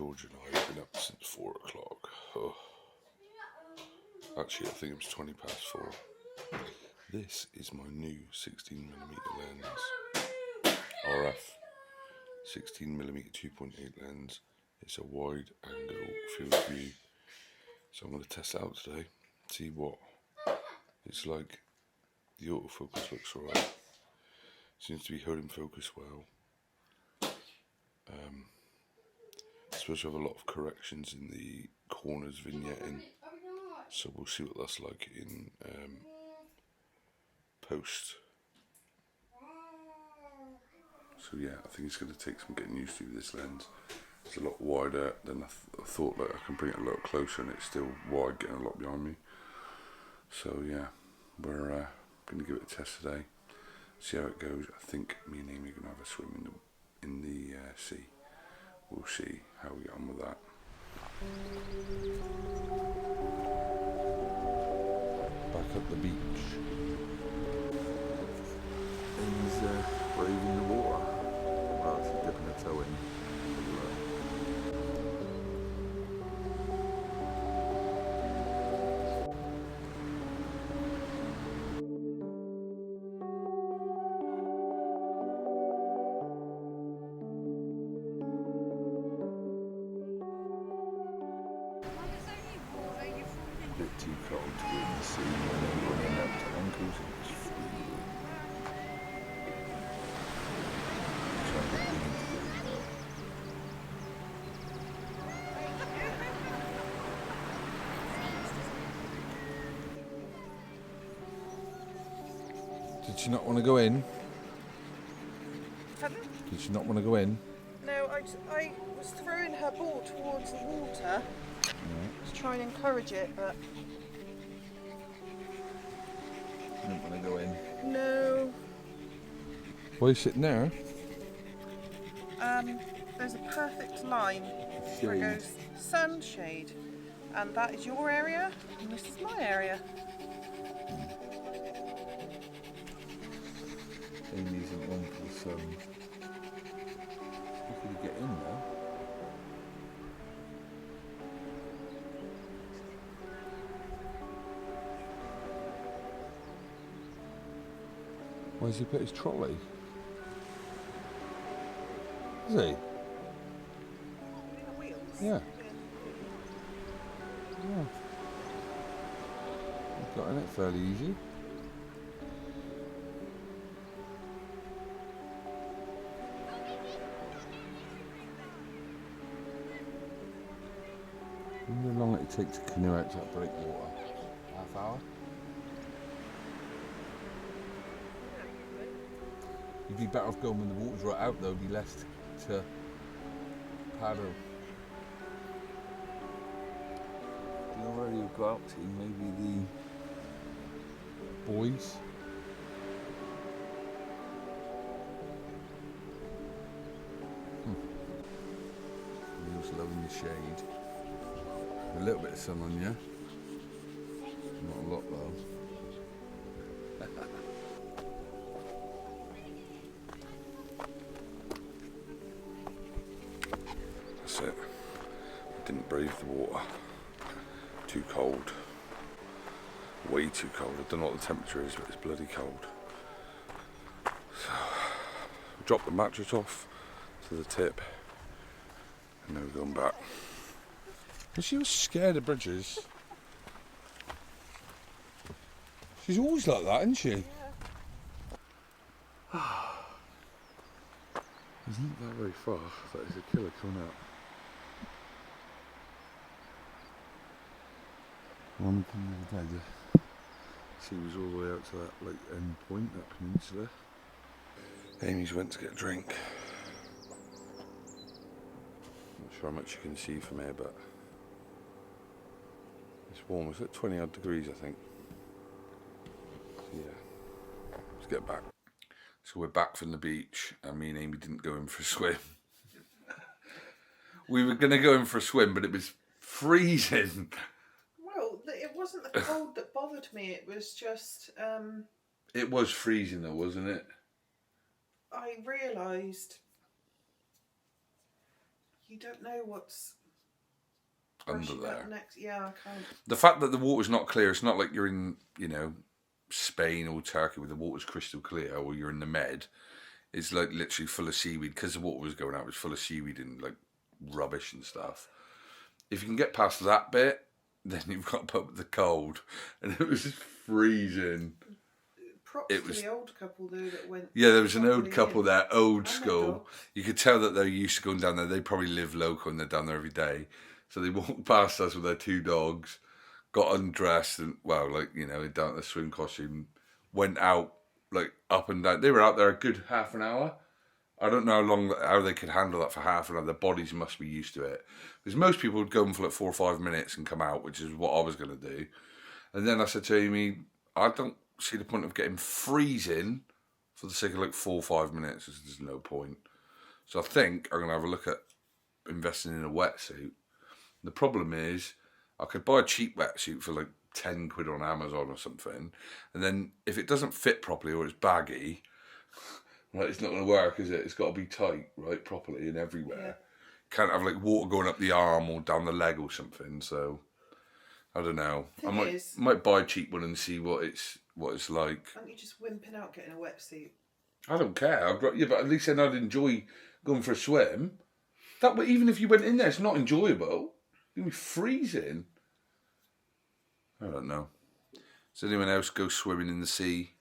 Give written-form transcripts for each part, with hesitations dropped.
George and I have been up since 4 o'clock. Oh. Actually, I think it was 20 past 4. This is my new 16mm lens, RF 16mm 2.8 lens. It's a wide angle field of view, so I'm going to test it out today, see what it's like. The autofocus looks alright, seems to be holding focus well. It's supposed to have a lot of corrections in the corners vignetting, so we'll see what that's like in post. So yeah, I think it's going to take some getting used to with this lens. It's a lot wider than I thought. Like, I can bring it a lot closer and it's still wide, getting a lot behind me. So yeah, we're going to give it a test today, see how it goes. I think me and Amy are going to have a swim in the sea. We'll see how we get on with that. Back at the beach. He's braving the water. Well, she's dipping her toe in. A bit too cold to be in the sea, running up to ankles and it's freezing. Did she not want to go in? Pardon? Did she not want to go in? No, I was throwing her ball towards the water to try and encourage it, but Didn't want to go in. no. Why are you sitting there? There's a perfect line where it goes sunshade, and that is your area, and this is my area. Amy's isn't one for the sun. How could he get in there? Where's he put his trolley? Is he? Yeah. Yeah. He's got in it fairly easy. I wonder how long it takes to canoe out to that breakwater. Half hour? You'd be better off going when the water's right out though, be less to paddle. Do you know where you'll go out to? Maybe the Boys? He was loving the shade. A little bit of sun on you. Not a lot though. That's it. I didn't brave the water. Too cold. Way too cold. I don't know what the temperature is, but it's bloody cold. So, dropped the mattress off to the tip. And now we're going back. And she was scared of bridges. She's always like that, isn't she? Yeah. Isn't that very far? That is a killer coming out. One thing the other day, She was all the way out to that like end point, that peninsula. Amy's went to get a drink. Not sure how much you can see from here, but it's warm. It's at 20 odd degrees, I think. So yeah, let's get back. So we're back from the beach, and me and Amy didn't go in for a swim. We were going to go in for a swim, but it was freezing. Well, it wasn't the cold that bothered me, it was just... It was freezing though, wasn't it? I realised you don't know what's under rushing there. up next. Yeah, I can't. The fact that the water's not clear, it's not like you're in, you know, Spain or Turkey where the water's crystal clear, or you're in the Med. It's like literally full of seaweed, because the water was going out. It was full of seaweed and like rubbish and stuff. If you can get past that bit, then you've got to put up with the cold, and it was freezing. Props to the old couple though that went. Yeah, there was an old couple in. there, old And their school. dogs. You could tell that they're used to going down there. They probably live local and they're down there every day. So they walked past us with their 2 dogs, got undressed and, well, like, you know, down the swim costume, went out, like, up and down. They were out there a good half an hour. I don't know how they could handle that for half an hour. Their bodies must be used to it. Because most people would go in for like 4 or 5 minutes and come out, which is what I was going to do. And then I said to Amy, I don't see the point of getting freezing for the sake of like 4 or 5 minutes. There's no point. So I think I'm going to have a look at investing in a wetsuit. The problem is I could buy a cheap wetsuit for like 10 quid on Amazon or something. And then if it doesn't fit properly or it's baggy, right, it's not going to work, is it? It's got to be tight, right, properly and everywhere. Yeah. Can't have like water going up the arm or down the leg or something. So I don't know. I might buy a cheap one and see what it's like. Aren't you just wimping out getting a wetsuit? I don't care. Yeah, but at least then I'd enjoy going for a swim. That way, even if you went in there, it's not enjoyable. You'd be freezing. I don't know. Does anyone else go swimming in the sea?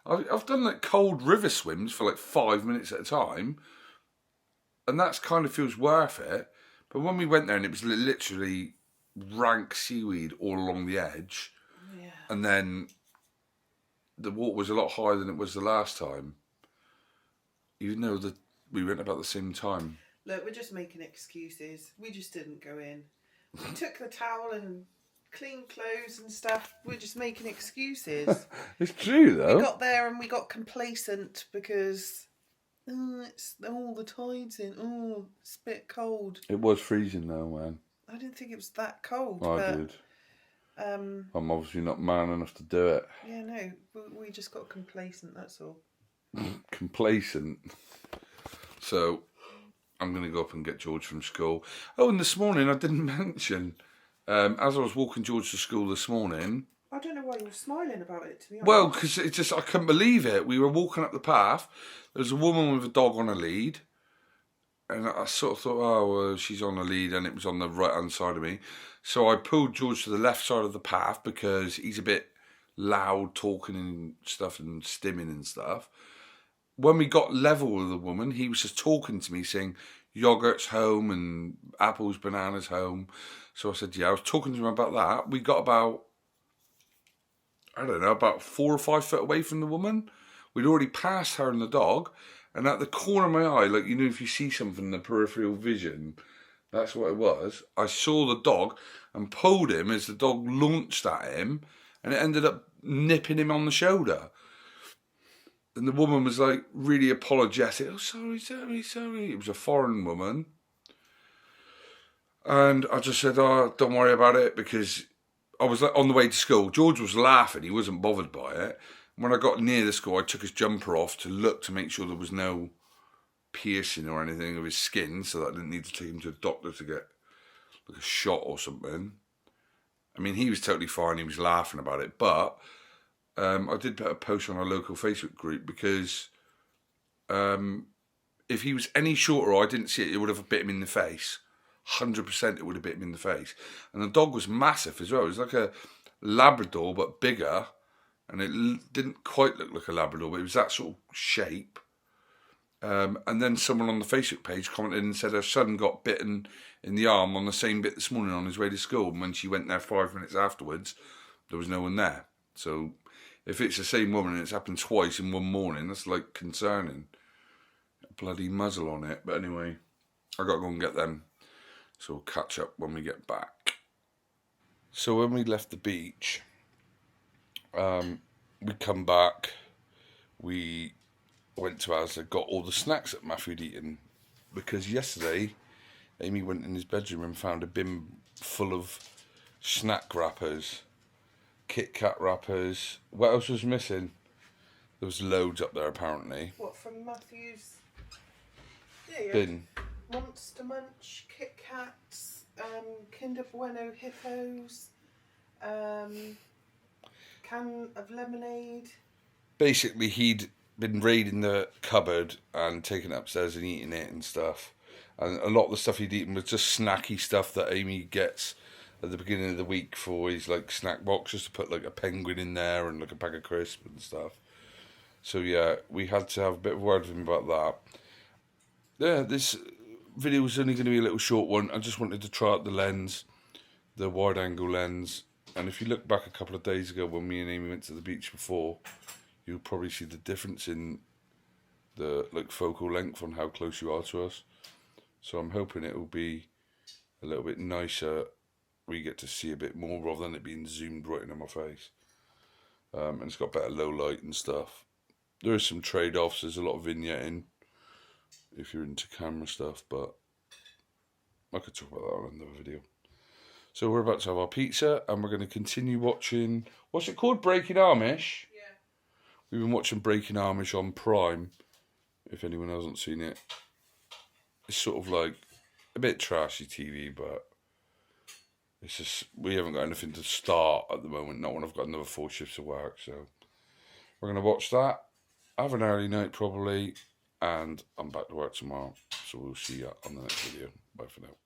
I've done like cold river swims for like 5 minutes at a time, and that's kind of feels worth it. But when we went there and it was literally rank seaweed all along the edge, yeah. And then the water was a lot higher than it was the last time, even though we went about the same time. Look, we're just making excuses. We just didn't go in. We took the towel and clean clothes and stuff. We're just making excuses. It's true though. We got there and we got complacent because it's all the tide's in. Oh, it's a bit cold. It was freezing though, man. I didn't think it was that cold. I did. I'm obviously not man enough to do it. Yeah, no, we just got complacent. That's all. Complacent. So I'm going to go up and get George from school. Oh, and this morning I didn't mention, as I was walking George to school this morning. I don't know why you were smiling about it, to be honest. Well, because it's just, I couldn't believe it. We were walking up the path. There was a woman with a dog on a lead. And I sort of thought, oh, well, she's on a lead, and it was on the right-hand side of me. So I pulled George to the left side of the path because he's a bit loud talking and stuff and stimming and stuff. When we got level with the woman, he was just talking to me saying, yogurt's home and apples, bananas home. So I said, yeah, I was talking to him about that. We got about 4 or 5 foot away from the woman. We'd already passed her and the dog. And at the corner of my eye, like, you know, if you see something in the peripheral vision, that's what it was. I saw the dog and pulled him as the dog launched at him, and it ended up nipping him on the shoulder. And the woman was like really apologetic. Oh, sorry. It was a foreign woman. And I just said, oh, don't worry about it, because I was like on the way to school. George was laughing. He wasn't bothered by it. When I got near the school, I took his jumper off to look to make sure there was no piercing or anything of his skin, so that I didn't need to take him to the doctor to get like a shot or something. I mean, he was totally fine. He was laughing about it. But I did put a post on our local Facebook group because if he was any shorter or I didn't see it, it would have bit him in the face. 100% it would have bit him in the face. And the dog was massive as well. It was like a Labrador, but bigger. And it didn't quite look like a Labrador, but it was that sort of shape. And then someone on the Facebook page commented and said her son got bitten in the arm on the same bit this morning on his way to school. And when she went there 5 minutes afterwards, there was no one there. So if it's the same woman and it's happened twice in one morning, that's like concerning. A bloody muzzle on it. But anyway, I got to go and get them. So we'll catch up when we get back. So when we left the beach, we come back, we went to Asda, got all the snacks that Matthew had eaten, because yesterday Amy went in his bedroom and found a bin full of snack wrappers, Kit Kat wrappers. What else was missing? There was loads up there apparently. What, from Matthew's bin? Monster Munch, Kit Kats, Kinder Bueno Hippos, can of lemonade. Basically, he'd been raiding the cupboard and taking it upstairs and eating it and stuff. And a lot of the stuff he'd eaten was just snacky stuff that Amy gets at the beginning of the week for his like snack boxes to put like a penguin in there and like a bag of crisps and stuff. So yeah, we had to have a bit of a word with him about that. Yeah, this video was only going to be a little short one. I just wanted to try out the lens, the wide angle lens. And if you look back a couple of days ago when me and Amy went to the beach before, you'll probably see the difference in the like focal length on how close you are to us. So I'm hoping it will be a little bit nicer. We get to see a bit more rather than it being zoomed right into my face. And it's got better low light and stuff. There is some trade-offs. There's a lot of vignetting if you're into camera stuff, but I could talk about that on another video. So we're about to have our pizza and we're going to continue watching, what's it called? Breaking Amish? Yeah. We've been watching Breaking Amish on Prime, if anyone hasn't seen it. It's sort of like a bit trashy TV, but it's just, we haven't got anything to start at the moment. Not when I've got another 4 shifts of work, so we're going to watch that, have an early night probably, and I'm back to work tomorrow. So we'll see you on the next video. Bye for now.